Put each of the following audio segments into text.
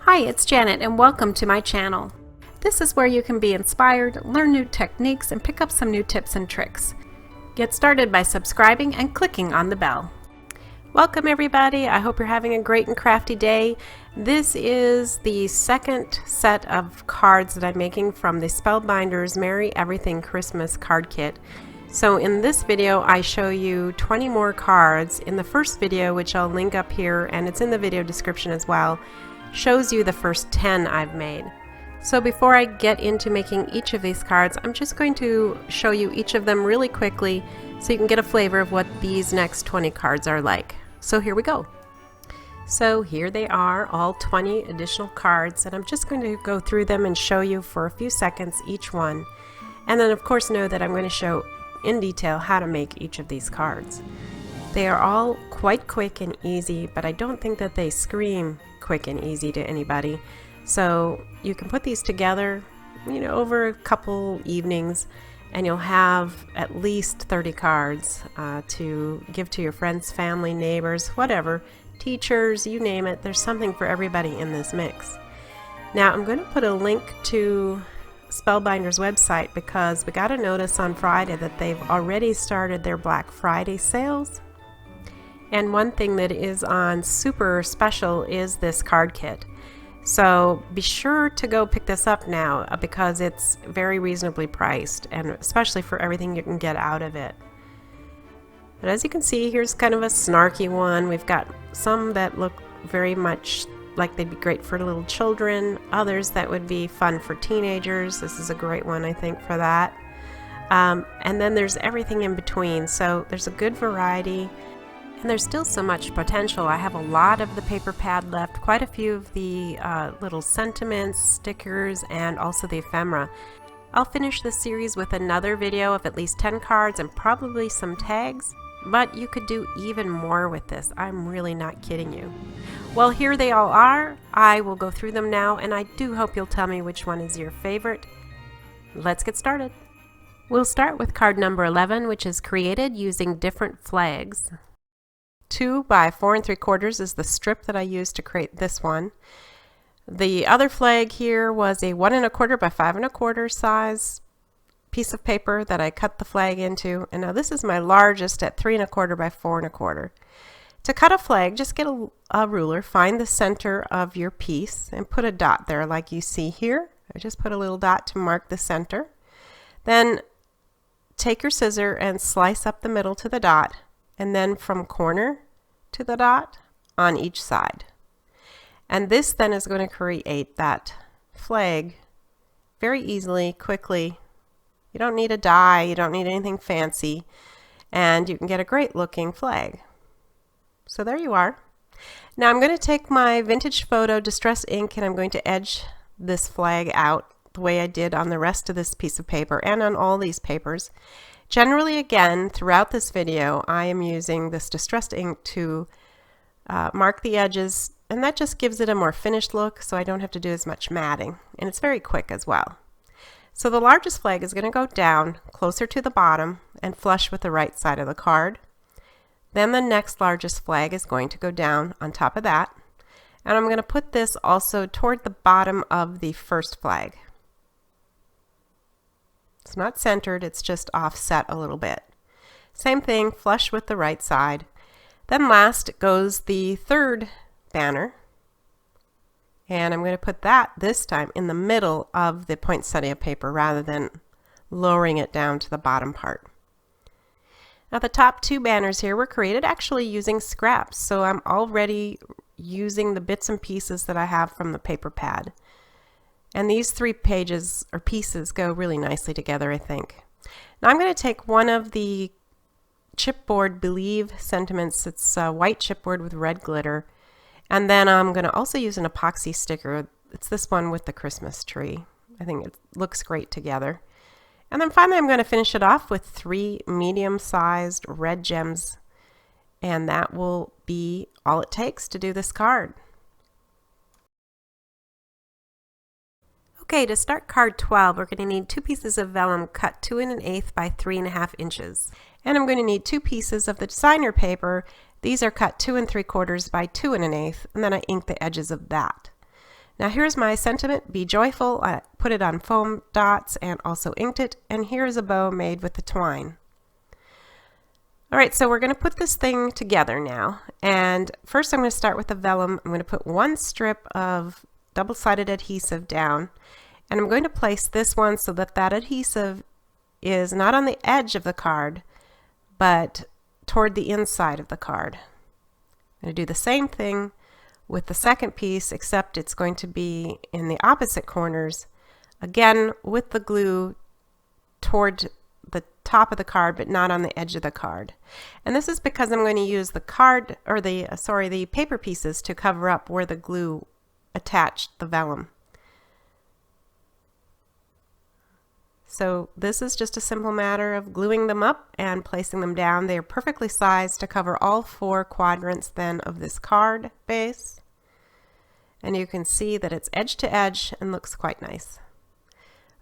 Hi, it's Janet and welcome to my channel. This is where you can be inspired, learn new techniques, and pick up some new tips and tricks. Get started by subscribing and clicking on the bell. Welcome everybody, I hope you're having a great and crafty day. This is the second set of cards that I'm making from the Spellbinders Merry Everything Christmas card kit. So in this video I show you 20 more cards. In the first video, which I'll link up here and it's in the video description as well, shows you the first 10 I've made. So before I get into making each of these cards, I'm just going to show you each of them really quickly so you can get a flavor of what these next 20 cards are like. So here we go. So here they are, all 20 additional cards, and I'm just going to go through them and show you for a few seconds each one. And then of course know that I'm going to show in detail how to make each of these cards. They are all quite quick and easy, but I don't think that they scream quick and easy to anybody. So you can put these together, over a couple evenings, and you'll have at least 30 cards to give to your friends, family, neighbors, whatever, teachers, you name it. There's something for everybody in this mix. Now I'm going to put a link to Spellbinders website because we got a notice on Friday that they've already started their Black Friday sales. And one thing that is on super special is this card kit. So be sure to go pick this up now because it's very reasonably priced, and especially for everything you can get out of it. But as you can see, here's kind of a snarky one. We've got some that look very much like they'd be great for little children, others that would be fun for teenagers. This is a great one, I think, for that. And then there's everything in between, so there's a good variety. And there's still so much potential. I have a lot of the paper pad left, quite a few of the little sentiments, stickers, and also the ephemera. I'll finish this series with another video of at least 10 cards and probably some tags, but you could do even more with this. I'm really not kidding you. Well, here they all are. I will go through them now, and I do hope you'll tell me which one is your favorite. Let's get started. We'll start with card number 11, which is created using different flags. 2 by 4 3/4 is the strip that I used to create this one. The other flag here was a 1 1/4 by 5 1/4 size piece of paper that I cut the flag into, and now this is my largest at 3 1/4 by 4 1/4. To cut a flag, just get a ruler, find the center of your piece, and put a dot there like you see here. I just put a little dot to mark the center. Then take your scissor and slice up the middle to the dot, and then from corner to the dot on each side. And this then is going to create that flag very easily, quickly. You don't need a die, you don't need anything fancy, and you can get a great looking flag. So there you are. Now I'm going to take my vintage photo distress ink and I'm going to edge this flag out the way I did on the rest of this piece of paper and on all these papers. Generally, again, throughout this video, I am using this distressed ink to mark the edges, and that just gives it a more finished look so I don't have to do as much matting, and it's very quick as well. So the largest flag is going to go down closer to the bottom and flush with the right side of the card. Then the next largest flag is going to go down on top of that, and I'm going to put this also toward the bottom of the first flag. It's not centered, it's just offset a little bit. Same thing, flush with the right side. Then last goes the third banner, and I'm going to put that this time in the middle of the poinsettia paper rather than lowering it down to the bottom part. Now the top 2 banners here were created actually using scraps, so I'm already using the bits and pieces that I have from the paper pad. And these 3 pages or pieces go really nicely together, I think. Now I'm going to take one of the chipboard Believe sentiments. It's a white chipboard with red glitter. And then I'm going to also use an epoxy sticker. It's this one with the Christmas tree. I think it looks great together. And then finally I'm going to finish it off with 3 medium-sized red gems. And that will be all it takes to do this card. Okay, to start card 12, we're going to need 2 pieces of vellum cut 2 1/8 by 3 1/2 inches. And I'm going to need 2 pieces of the designer paper. These are cut 2 3/4 by 2 1/8, and then I ink the edges of that. Now here's my sentiment, be joyful. I put it on foam dots and also inked it, and here's a bow made with the twine. Alright, so we're going to put this thing together now, and first I'm going to start with the vellum. I'm going to put one strip of double-sided adhesive down, and I'm going to place this one so that that adhesive is not on the edge of the card, but toward the inside of the card. I'm going to do the same thing with the second piece, except it's going to be in the opposite corners, again with the glue toward the top of the card but not on the edge of the card. And this is because I'm going to use the card, or the paper pieces to cover up where the glue attached the vellum. So this is just a simple matter of gluing them up and placing them down. They are perfectly sized to cover all 4 quadrants then of this card base. And you can see that it's edge to edge and looks quite nice.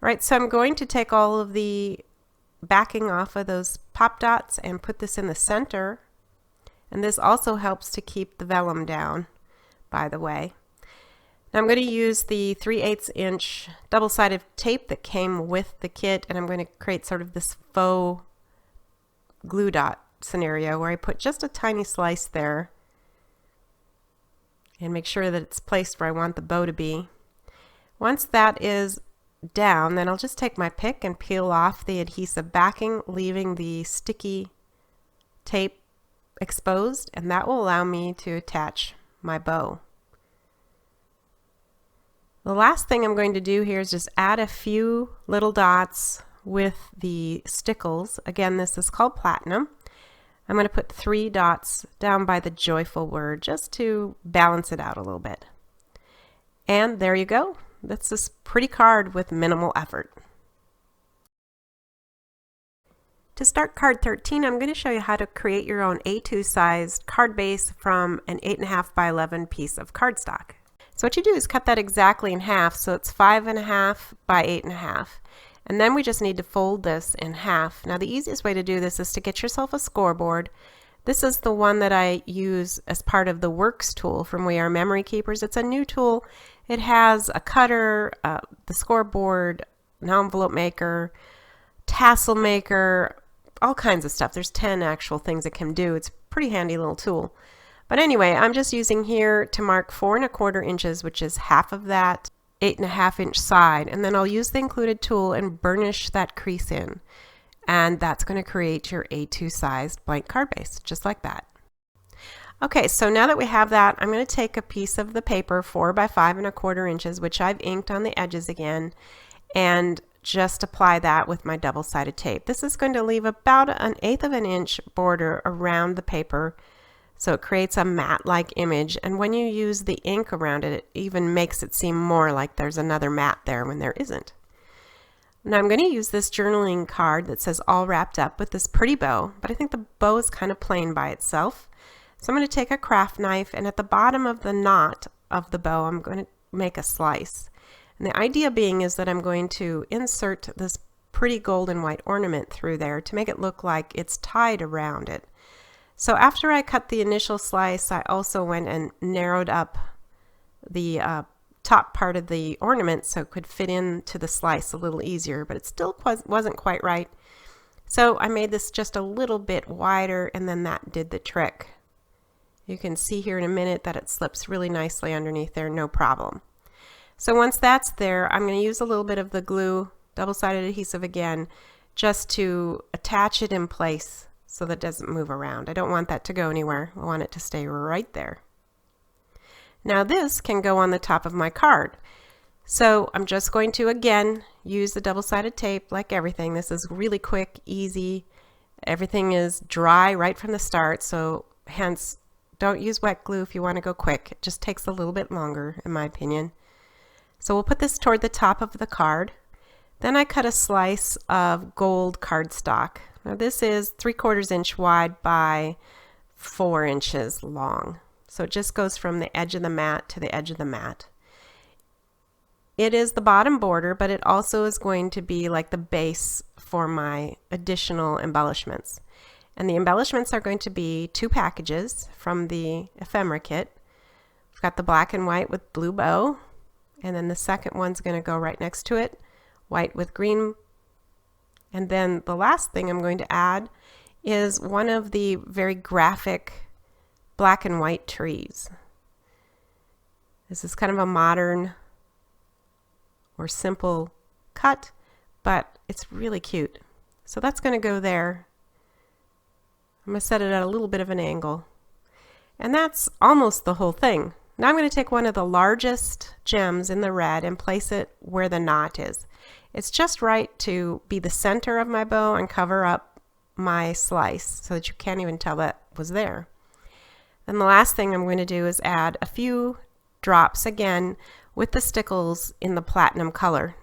All right, so I'm going to take all of the backing off of those pop dots and put this in the center. And this also helps to keep the vellum down, by the way. Now I'm going to use the 3/8 inch double-sided tape that came with the kit, and I'm going to create sort of this faux glue dot scenario where I put just a tiny slice there and make sure that it's placed where I want the bow to be. Once that is down, then I'll just take my pick and peel off the adhesive backing, leaving the sticky tape exposed, and that will allow me to attach my bow. The last thing I'm going to do here is just add a few little dots with the stickles. Again, this is called platinum. I'm going to put 3 dots down by the joyful word just to balance it out a little bit. And there you go. That's this pretty card with minimal effort. To start card 13, I'm going to show you how to create your own A2 sized card base from an 8.5 by 11 piece of cardstock. So what you do is cut that exactly in half, so it's 5.5 by 8.5. And then we just need to fold this in half. Now the easiest way to do this is to get yourself a scoreboard. This is the one that I use as part of the Works tool from We Are Memory Keepers. It's a new tool. It has a cutter, the scoreboard, an envelope maker, tassel maker, all kinds of stuff. There's 10 actual things it can do. It's a pretty handy little tool. But anyway, I'm just using here to mark 4¼ inches, which is half of that 8.5 inch side, and then I'll use the included tool and burnish that crease in, and that's going to create your A2 sized blank card base, just like that. Okay, so now that we have that, I'm going to take a piece of the paper 4 by 5¼ inches, which I've inked on the edges again, and just apply that with my double-sided tape. This is going to leave about 1/8 inch border around the paper, so it creates a matte-like image, and when you use the ink around it, it even makes it seem more like there's another mat there when there isn't. Now I'm going to use this journaling card that says all wrapped up with this pretty bow, but I think the bow is kind of plain by itself. So I'm going to take a craft knife, and at the bottom of the knot of the bow I'm going to make a slice. And the idea being is that I'm going to insert this pretty gold and white ornament through there to make it look like it's tied around it. So after I cut the initial slice, I also went and narrowed up the top part of the ornament so it could fit into the slice a little easier, but it still wasn't quite right. So I made this just a little bit wider, and then that did the trick. You can see here in a minute that it slips really nicely underneath there, no problem. So once that's there, I'm going to use a little bit of the glue, double-sided adhesive again, just to attach it in place so that it doesn't move around. I don't want that to go anywhere. I want it to stay right there. Now this can go on the top of my card. So I'm just going to again use the double-sided tape like everything. This is really quick, easy. Everything is dry right from the start, so hence don't use wet glue if you want to go quick. It just takes a little bit longer in my opinion. So we'll put this toward the top of the card. Then I cut a slice of gold cardstock. Now this is 3/4 inch wide by 4 inches long. So it just goes from the edge of the mat to the edge of the mat. It is the bottom border, but it also is going to be like the base for my additional embellishments. And the embellishments are going to be 2 packages from the ephemera kit. We've got the black and white with blue bow, and then the second one's going to go right next to it, white with green. And then the last thing I'm going to add is one of the very graphic black and white trees. This is kind of a modern or simple cut, but it's really cute. So that's going to go there. I'm going to set it at a little bit of an angle. And that's almost the whole thing. Now I'm going to take one of the largest gems in the red and place it where the knot is. It's just right to be the center of my bow and cover up my slice so that you can't even tell that was there. Then the last thing I'm going to do is add a few drops again with the stickles in the platinum color.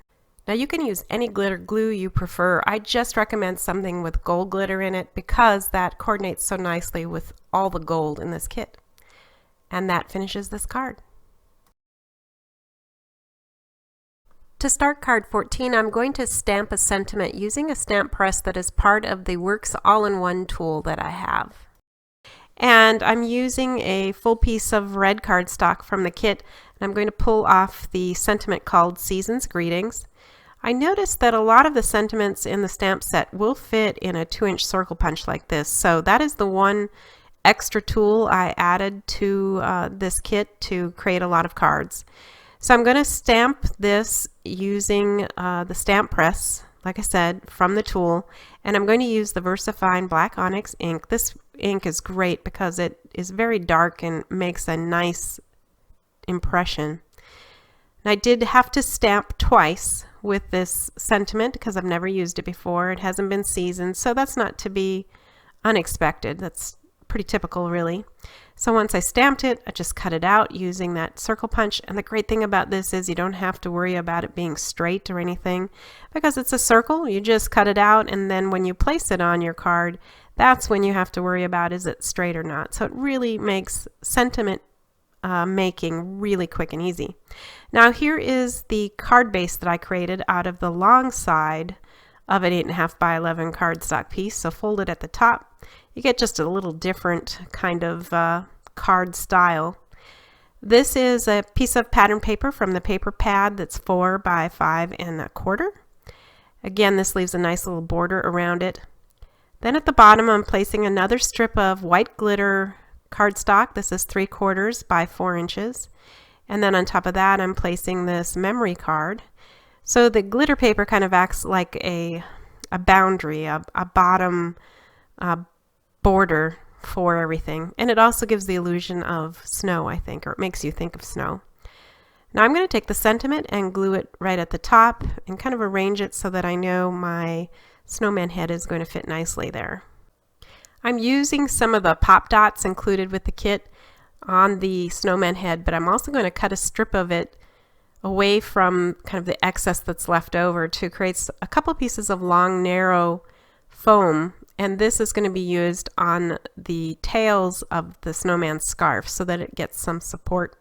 Now you can use any glitter glue you prefer. I just recommend something with gold glitter in it because that coordinates so nicely with all the gold in this kit. And that finishes this card. To start card 14, I'm going to stamp a sentiment using a stamp press that is part of the Works All-in-One tool that I have. And I'm using a full piece of red cardstock from the kit, and I'm going to pull off the sentiment called Season's Greetings. I noticed that a lot of the sentiments in the stamp set will fit in a 2-inch circle punch like this, so that is the one extra tool I added to this kit to create a lot of cards. So I'm going to stamp this using the stamp press, like I said, from the tool, and I'm going to use the VersaFine Black Onyx ink. This ink is great because it is very dark and makes a nice impression. And I did have to stamp twice with this sentiment because I've never used it before. It hasn't been seasoned, so that's not to be unexpected. That's pretty typical, really. So once I stamped it, I just cut it out using that circle punch. And the great thing about this is you don't have to worry about it being straight or anything because it's a circle. You just cut it out, and then when you place it on your card, that's when you have to worry about is it straight or not. So it really makes sentiment making really quick and easy. Now here is the card base that I created out of the long side of an 8.5 by 11 cardstock piece. So folded at the top, you get just a little different kind of card style. This is a piece of pattern paper from the paper pad that's 4 by 5 1/4. Again, this leaves a nice little border around it. Then at the bottom, I'm placing another strip of white glitter cardstock. This is 3/4 by 4 inches. And then on top of that, I'm placing this memory card. So the glitter paper kind of acts like a boundary, a bottom border for everything. And it also gives the illusion of snow, I think, or it makes you think of snow. Now I'm going to take the sentiment and glue it right at the top and kind of arrange it so that I know my snowman head is going to fit nicely there. I'm using some of the pop dots included with the kit on the snowman head, but I'm also going to cut a strip of it away from kind of the excess that's left over to create a couple pieces of long, narrow foam. And this is going to be used on the tails of the snowman's scarf so that it gets some support.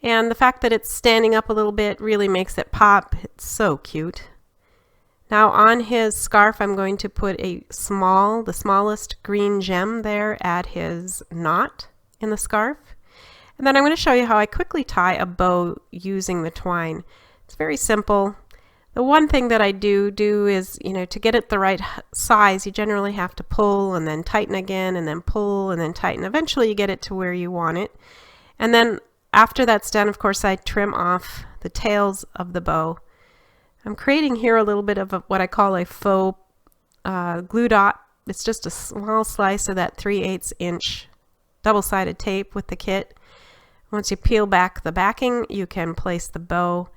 And the fact that it's standing up a little bit really makes it pop. It's so cute. Now on his scarf, I'm going to put the smallest green gem there at his knot in the scarf. And then I'm going to show you how I quickly tie a bow using the twine. It's very simple. The one thing that I do is, to get it the right size, you generally have to pull and then tighten again and then pull and then tighten. Eventually you get it to where you want it. And then after that's done, of course, I trim off the tails of the bow. I'm creating here a little bit of what I call a faux glue dot. It's just a small slice of that 3/8 inch double-sided tape with the kit. Once you peel back the backing, you can place the bow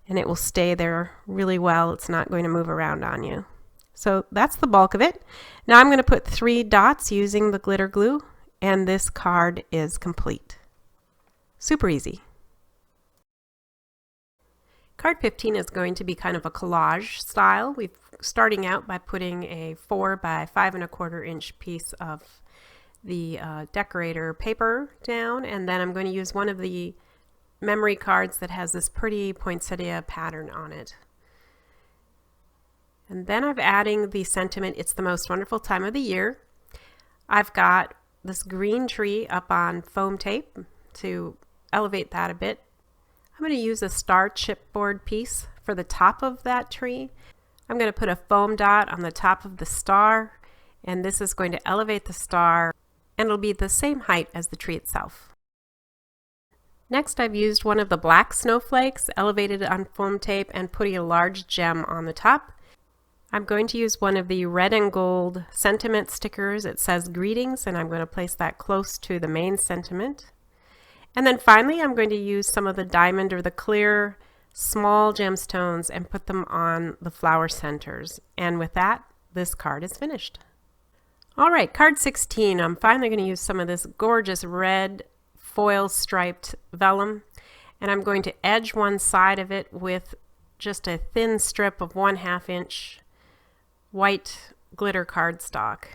and it will stay there really well. It's not going to move around on you. So that's the bulk of it. Now I'm going to put 3 dots using the glitter glue, and this card is complete. Super easy. Card 15 is going to be kind of a collage style. We're starting out by putting a 4 by 5 1/4 inch piece of the decorator paper down, and then I'm going to use one of the memory cards that has this pretty poinsettia pattern on it. And then I'm adding the sentiment, "It's the most wonderful time of the year." I've got this green tree up on foam tape to elevate that a bit. I'm going to use a star chipboard piece for the top of that tree. I'm going to put a foam dot on the top of the star, and this is going to elevate the star, and it'll be the same height as the tree itself. Next, I've used one of the black snowflakes, elevated it on foam tape, and putting a large gem on the top. I'm going to use one of the red and gold sentiment stickers. It says greetings, and I'm going to place that close to the main sentiment. And then finally, I'm going to use some of the diamond or the clear small gemstones and put them on the flower centers. And with that, this card is finished. All right, card 16. I'm finally going to use some of this gorgeous red foil striped vellum, and I'm going to edge one side of it with just a thin strip of 1/2 inch white glitter cardstock.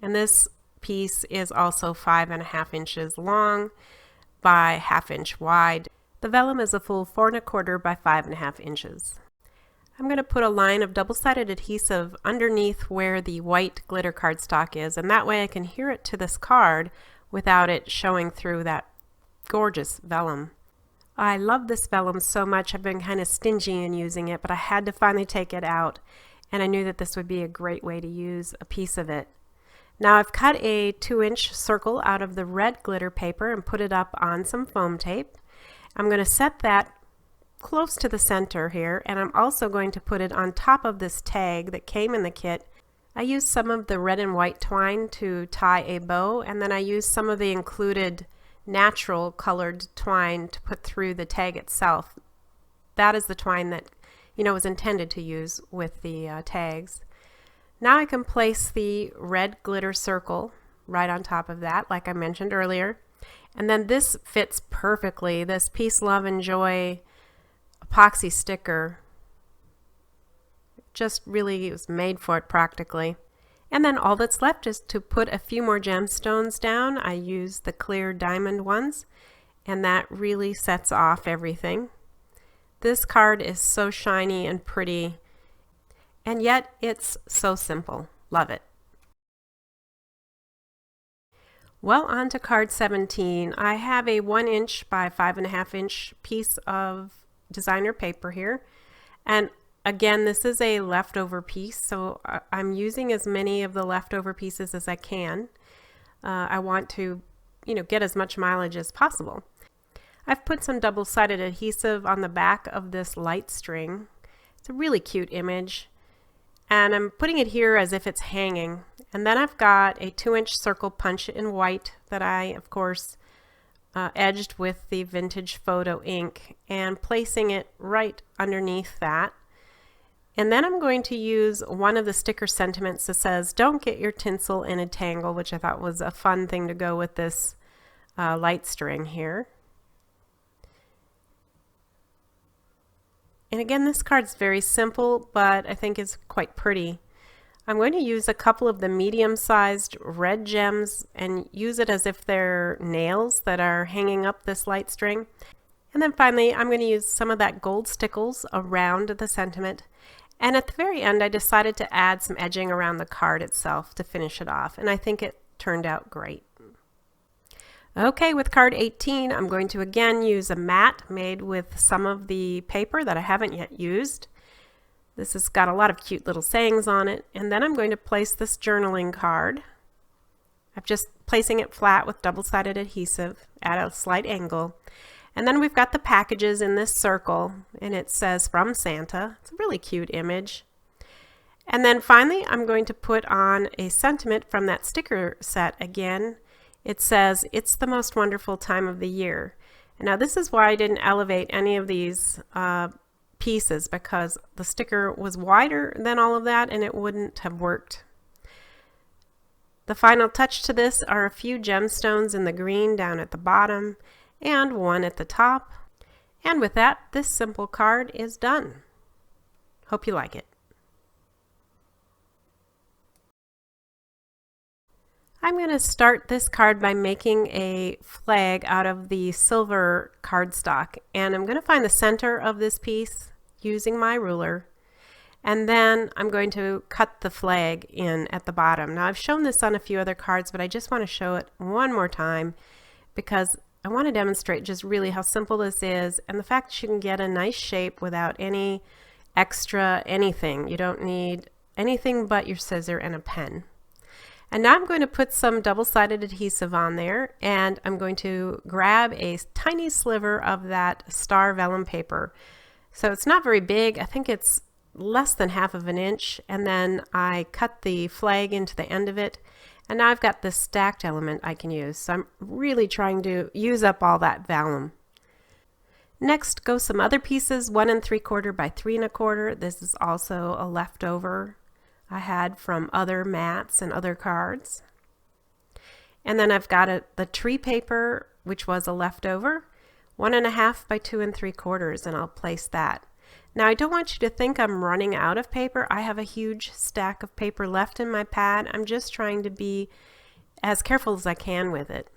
And this piece is also 5.5 inches long by 1/2 inch wide. The vellum is a full 4 1/4 by 5.5 inches. I'm going to put a line of double-sided adhesive underneath where the white glitter cardstock is, and that way I can adhere it to this card without it showing through that gorgeous vellum. I love this vellum so much. I've been kind of stingy in using it, but I had to finally take it out, and I knew that this would be a great way to use a piece of it. Now I've cut a 2-inch circle out of the red glitter paper and put it up on some foam tape. I'm going to set that close to the center here, and I'm also going to put it on top of this tag that came in the kit. I used some of the red and white twine to tie a bow, and then I used some of the included natural colored twine to put through the tag itself. That is the twine that was intended to use with the tags. Now I can place the red glitter circle right on top of that, like I mentioned earlier. And then this fits perfectly. This Peace, Love, and Joy epoxy sticker just really was made for it practically. And then all that's left is to put a few more gemstones down. I use the clear diamond ones, and that really sets off everything. This card is so shiny and pretty, and yet it's so simple. Love it. Well, on to card 17. I have a 1-inch by 5.5 inch piece of designer paper here, and again, this is a leftover piece, so I'm using as many of the leftover pieces as I can. I want to, get as much mileage as possible. I've put some double-sided adhesive on the back of this light string. It's a really cute image, and I'm putting it here as if it's hanging. And then I've got a 2-inch circle punch in white that I, of course, edged with the vintage photo ink and placing it right underneath that. And then I'm going to use one of the sticker sentiments that says, "Don't get your tinsel in a tangle," which I thought was a fun thing to go with this light string here. And again, this card's very simple, but I think is quite pretty. I'm going to use a couple of the medium-sized red gems and use it as if they're nails that are hanging up this light string. And then finally, I'm going to use some of that gold stickles around the sentiment. And at the very end, I decided to add some edging around the card itself to finish it off, and I think it turned out great. Okay, with card 18, I'm going to again use a mat made with some of the paper that I haven't yet used. This has got a lot of cute little sayings on it, and then I'm going to place this journaling card. I'm just placing it flat with double-sided adhesive at a slight angle. And then we've got the packages in this circle, and it says "From Santa." It's a really cute image. And then finally, I'm going to put on a sentiment from that sticker set again. It says, "It's the most wonderful time of the year." And now this is why I didn't elevate any of these pieces, because the sticker was wider than all of that and it wouldn't have worked. The final touch to this are a few gemstones in the green down at the bottom and one at the top. And with that, this simple card is done. Hope you like it. I'm going to start this card by making a flag out of the silver cardstock, and I'm going to find the center of this piece using my ruler, and then I'm going to cut the flag in at the bottom. Now I've shown this on a few other cards, but I just want to show it one more time because I want to demonstrate just really how simple this is and the fact that you can get a nice shape without any extra anything. You don't need anything but your scissor and a pen. And now I'm going to put some double-sided adhesive on there, and I'm going to grab a tiny sliver of that star vellum paper. So it's not very big. I think it's less than 1/2 inch, and then I cut the flag into the end of it, and now I've got this stacked element I can use. So I'm really trying to use up all that vellum. Next go some other pieces, 1 3/4 by 3 1/4. This is also a leftover I had from other mats and other cards. And then I've got the tree paper, which was a leftover, 1 1/2 by 2 3/4, and I'll place that. Now I don't want you to think I'm running out of paper. I have a huge stack of paper left in my pad. I'm just trying to be as careful as I can with it.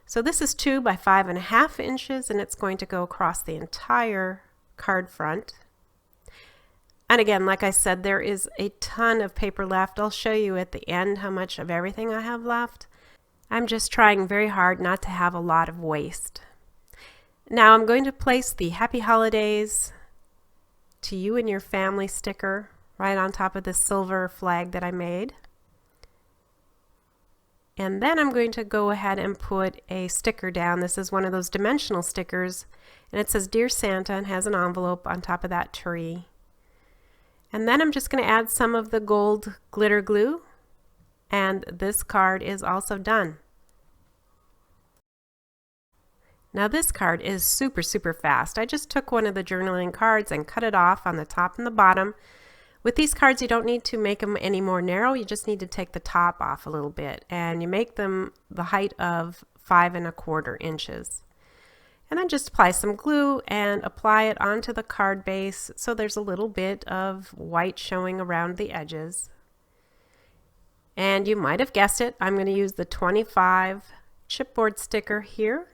So this is 2 by 5 1/2 inches, and it's going to go across the entire card front. And again, like I said, there is a ton of paper left. I'll show you at the end how much of everything I have left. I'm just trying very hard not to have a lot of waste. Now I'm going to place the Happy Holidays to you and your family sticker right on top of the silver flag that I made. And then I'm going to go ahead and put a sticker down. This is one of those dimensional stickers, and it says Dear Santa and has an envelope on top of that tree. And then I'm just going to add some of the gold glitter glue, and this card is also done. Now this card is super fast. I just took one of the journaling cards and cut it off on the top and the bottom. With these cards, you don't need to make them any more narrow. You just need to take the top off a little bit, and you make them the height of 5 1/4 inches. And then just apply some glue and apply it onto the card base so there's a little bit of white showing around the edges. And you might have guessed it, I'm going to use the 25 chipboard sticker here.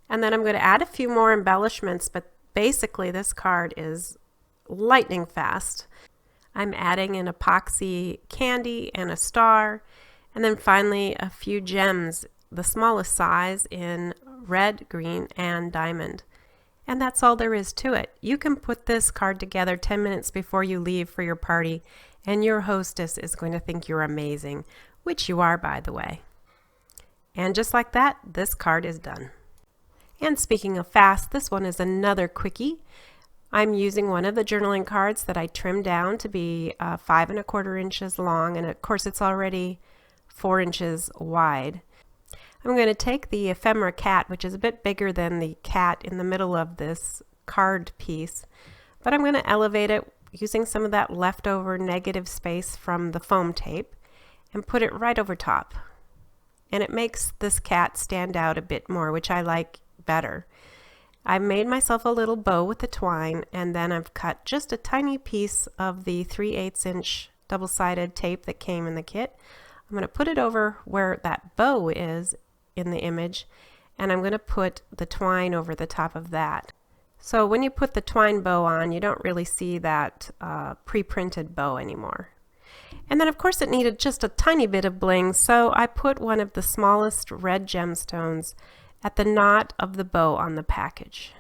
And then I'm going to add a few more embellishments, but basically this card is lightning fast. I'm adding an epoxy candy and a star, and then finally a few gems, the smallest size in red, green, and diamond. And that's all there is to it. You can put this card together 10 minutes before you leave for your party, and your hostess is going to think you're amazing, which you are, by the way. And just like that, this card is done. And speaking of fast, this one is another quickie. I'm using one of the journaling cards that I trimmed down to be 5 1/4 inches long, and of course it's already 4 inches wide. I'm going to take the ephemera cat, which is a bit bigger than the cat in the middle of this card piece, but I'm going to elevate it using some of that leftover negative space from the foam tape and put it right over top. And it makes this cat stand out a bit more, which I like better. I made myself a little bow with the twine, and then I've cut just a tiny piece of the 3/8 inch double-sided tape that came in the kit. I'm going to put it over where that bow is in the image, and I'm going to put the twine over the top of that. So when you put the twine bow on, you don't really see that pre-printed bow anymore. And then of course it needed just a tiny bit of bling, so I put one of the smallest red gemstones at the knot of the bow on the package.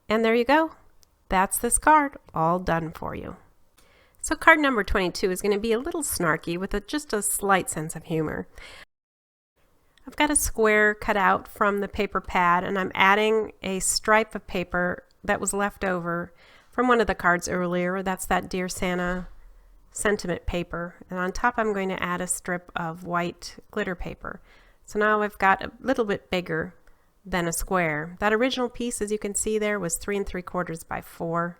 And there you go. That's this card all done for you. So card number 22 is going to be a little snarky with just a slight sense of humor. I've got a square cut out from the paper pad, and I'm adding a stripe of paper that was left over from one of the cards earlier. That's that Dear Santa sentiment paper. And on top I'm going to add a strip of white glitter paper. So now I've got a little bit bigger than a square. That original piece, as you can see there, was 3 3/4 by 4,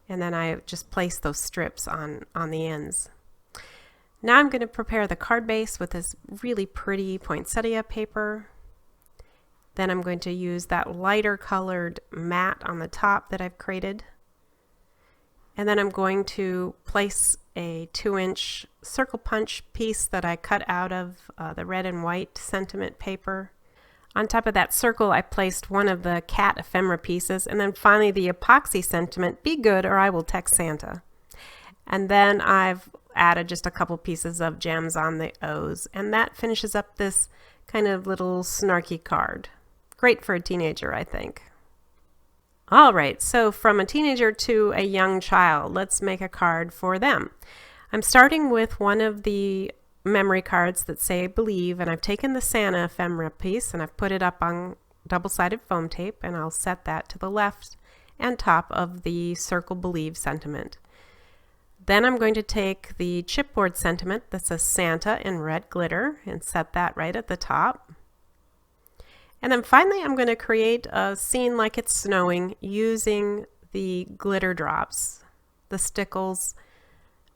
and then I just placed those strips on the ends. Now I'm going to prepare the card base with this really pretty poinsettia paper. Then I'm going to use that lighter colored mat on the top that I've created. And then I'm going to place a 2-inch circle punch piece that I cut out of the red and white sentiment paper. On top of that circle, I placed one of the cat ephemera pieces, and then finally the epoxy sentiment, be good or I will text Santa. And then I've added just a couple pieces of gems on the O's, and that finishes up this kind of little snarky card. Great for a teenager, I think. All right, so from a teenager to a young child, let's make a card for them. I'm starting with one of the memory cards that say Believe, and I've taken the Santa ephemera piece and I've put it up on double-sided foam tape, and I'll set that to the left and top of the Circle Believe sentiment. Then I'm going to take the chipboard sentiment that says Santa in red glitter and set that right at the top. And then finally I'm going to create a scene like it's snowing using the glitter drops. The stickles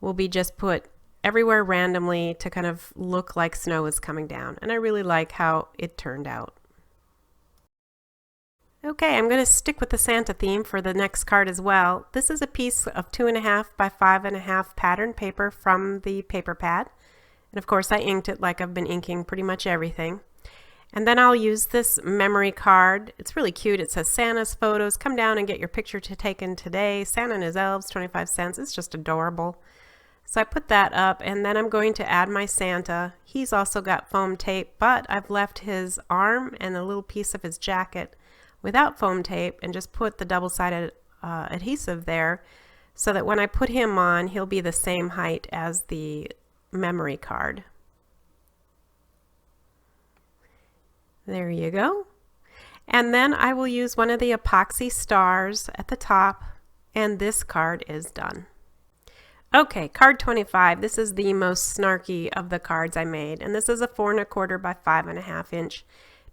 will be just put everywhere randomly to kind of look like snow is coming down. And I really like how it turned out. Okay, I'm going to stick with the Santa theme for the next card as well. This is a piece of 2.5 by 5.5 pattern paper from the paper pad. And of course I inked it like I've been inking pretty much everything. And then I'll use this memory card. It's really cute. It says Santa's photos. Come down and get your picture taken today. Santa and his elves, 25 cents. It's just adorable. So I put that up, and then I'm going to add my Santa. He's also got foam tape, but I've left his arm and a little piece of his jacket without foam tape and just put the double-sided adhesive there so that when I put him on, he'll be the same height as the memory card. There you go. And then I will use one of the epoxy stars at the top, and this card is done. Okay, card 25. This is the most snarky of the cards I made, and this is a 4 1/4 by 5.5 inch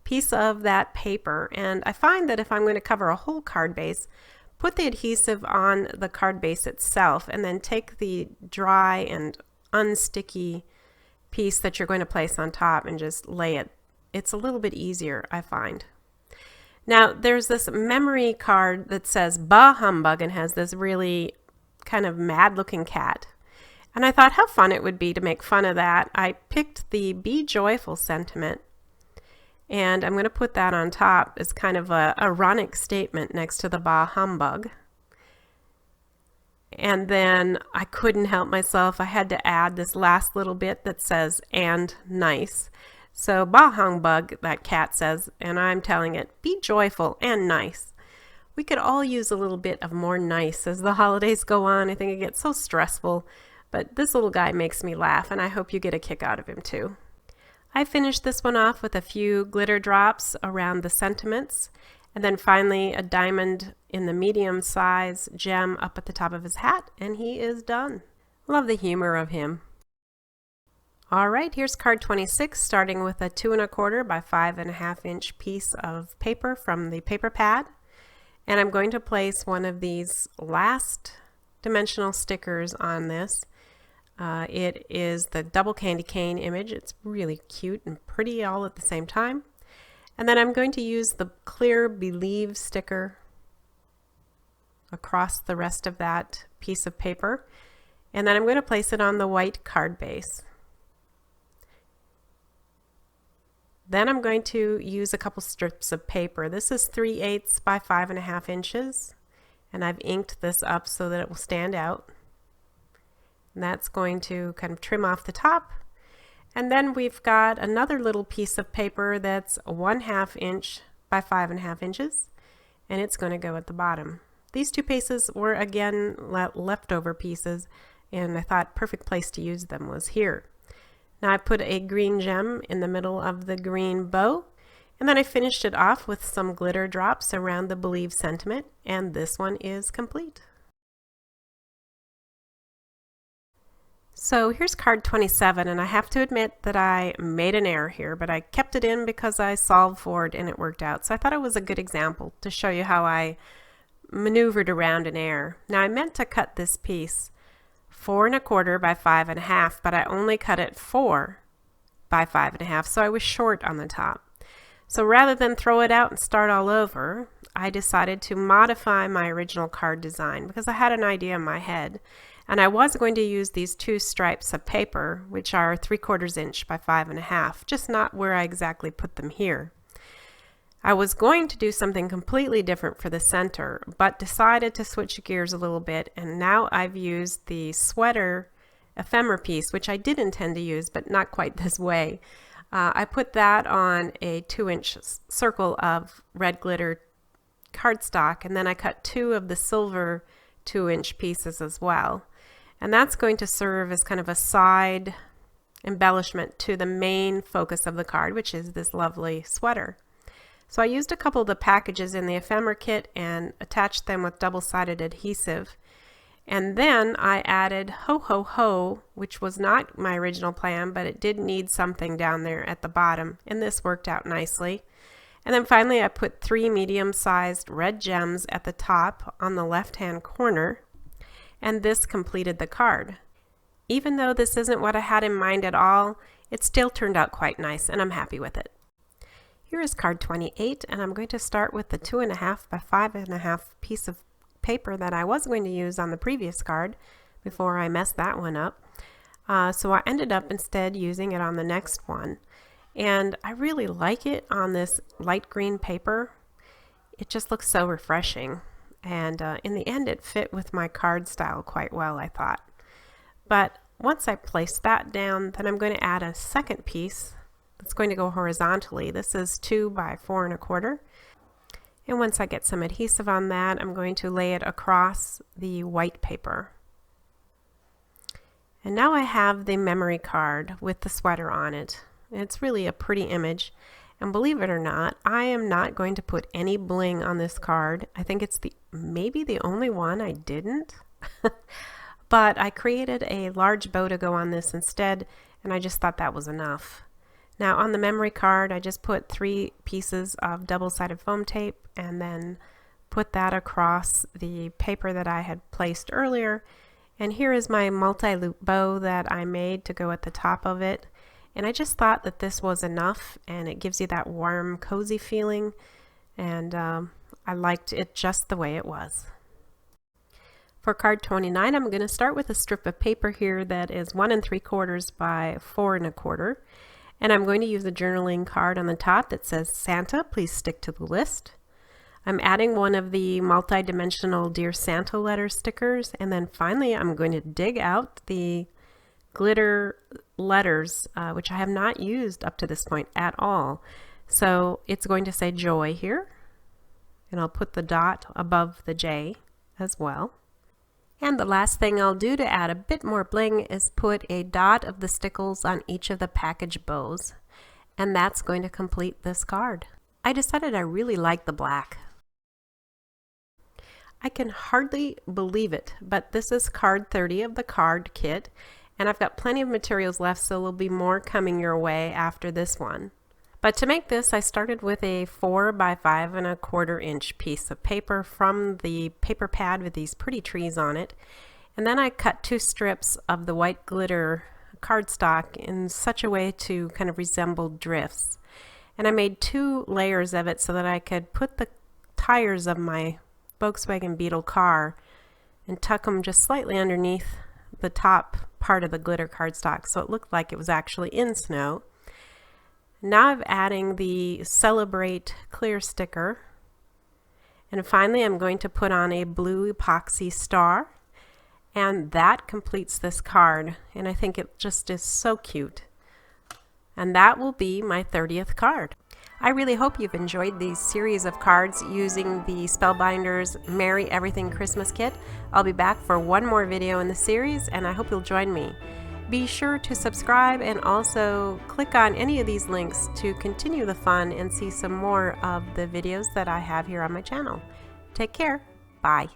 piece of that paper. And I find that if I'm going to cover a whole card base, put the adhesive on the card base itself and then take the dry and unsticky piece that you're going to place on top and just lay it. It's a little bit easier, I find. Now there's this memory card that says Bah Humbug and has this really kind of mad looking cat. And I thought how fun it would be to make fun of that. I picked the Be Joyful sentiment, and I'm going to put that on top as kind of a ironic statement next to the Bah Humbug. And then I couldn't help myself. I had to add this last little bit that says and nice. So Bah Humbug, that cat says, and I'm telling it, be joyful and nice. We could all use a little bit of more nice as the holidays go on. I think it gets so stressful, but this little guy makes me laugh, and I hope you get a kick out of him too. I finished this one off with a few glitter drops around the sentiments, and then finally a diamond in the medium size gem up at the top of his hat, and he is done. Love the humor of him. All right, here's card 26, starting with a 2 1/4 by 5.5 inch piece of paper from the paper pad. And I'm going to place one of these last dimensional stickers on this. It is the double candy cane image. It's really cute and pretty all at the same time. And then I'm going to use the clear Believe sticker across the rest of that piece of paper. And then I'm going to place it on the white card base. Then I'm going to use a couple strips of paper. This is 3/8 by 5.5 inches, and I've inked this up so that it will stand out. And that's going to kind of trim off the top. And then we've got another little piece of paper that's 1/2 inch by 5.5 inches, and it's going to go at the bottom. These two pieces were again leftover pieces, and I thought perfect place to use them was here. Now I put a green gem in the middle of the green bow, and then I finished it off with some glitter drops around the Believe sentiment, and this one is complete. So here's card 27, and I have to admit that I made an error here, but I kept it in because I solved for it and it worked out. So I thought it was a good example to show you how I maneuvered around an error. Now I meant to cut this piece 4 1/4 by 5.5, but I only cut it 4 by 5.5, so I was short on the top. So rather than throw it out and start all over, I decided to modify my original card design because I had an idea in my head, and I was going to use these 2 stripes of paper, which are 3/4 inch by 5.5, just not where I exactly put them here. I was going to do something completely different for the center, but decided to switch gears a little bit, and now I've used the sweater ephemera piece, which I did intend to use, but not quite this way. I put that on a 2-inch circle of red glitter cardstock, and then I cut 2 of the silver 2-inch pieces as well. And that's going to serve as kind of a side embellishment to the main focus of the card, which is this lovely sweater. So I used a couple of the packages in the ephemera kit and attached them with double-sided adhesive. And then I added Ho Ho Ho, which was not my original plan, but it did need something down there at the bottom, and this worked out nicely. And then finally I put 3 medium-sized red gems at the top on the left-hand corner, and this completed the card. Even though this isn't what I had in mind at all, it still turned out quite nice, and I'm happy with it. Here is card 28, and I'm going to start with the 2.5 by 5.5 piece of paper that I was going to use on the previous card before I messed that one up. So I ended up instead using it on the next one. And I really like it on this light green paper. It just looks so refreshing. And in the end it fit with my card style quite well, I thought. But once I place that down, then I'm going to add a second piece that's going to go horizontally. This is 2 by 4 1/4. And once I get some adhesive on that, I'm going to lay it across the white paper. And now I have the memory card with the sweater on it. It's really a pretty image. And believe it or not, I am not going to put any bling on this card. I think it's maybe the only one I didn't. But I created a large bow to go on this instead, and I just thought that was enough. Now on the memory card, I just put 3 pieces of double-sided foam tape and then put that across the paper that I had placed earlier. And here is my multi-loop bow that I made to go at the top of it. And I just thought that this was enough, and it gives you that warm, cozy feeling. And I liked it just the way it was. For card 29, I'm going to start with a strip of paper here that is 1 3/4 by 4 1/4. And I'm going to use a journaling card on the top that says, "Santa, please stick to the list." I'm adding one of the multi-dimensional Dear Santa letter stickers, and then finally I'm going to dig out the glitter letters, which I have not used up to this point at all. So it's going to say Joy here, and I'll put the dot above the J as well. And the last thing I'll do to add a bit more bling is put a dot of the stickles on each of the package bows. And that's going to complete this card. I decided I really like the black. I can hardly believe it, but this is card 30 of the card kit, and I've got plenty of materials left, so there'll be more coming your way after this one. But to make this, I started with a 4 by 5 1/4 inch piece of paper from the paper pad with these pretty trees on it. And then I cut 2 strips of the white glitter cardstock in such a way to kind of resemble drifts. And I made 2 layers of it so that I could put the tires of my Volkswagen Beetle car and tuck them just slightly underneath the top part of the glitter cardstock so it looked like it was actually in snow. Now I'm adding the Celebrate clear sticker, and finally I'm going to put on a blue epoxy star, and that completes this card, and I think it just is so cute. And that will be my 30th card. I really hope you've enjoyed these series of cards using the Spellbinders Merry Everything Christmas kit. I'll be back for one more video in the series, and I hope you'll join me. Be sure to subscribe and also click on any of these links to continue the fun and see some more of the videos that I have here on my channel. Take care. Bye.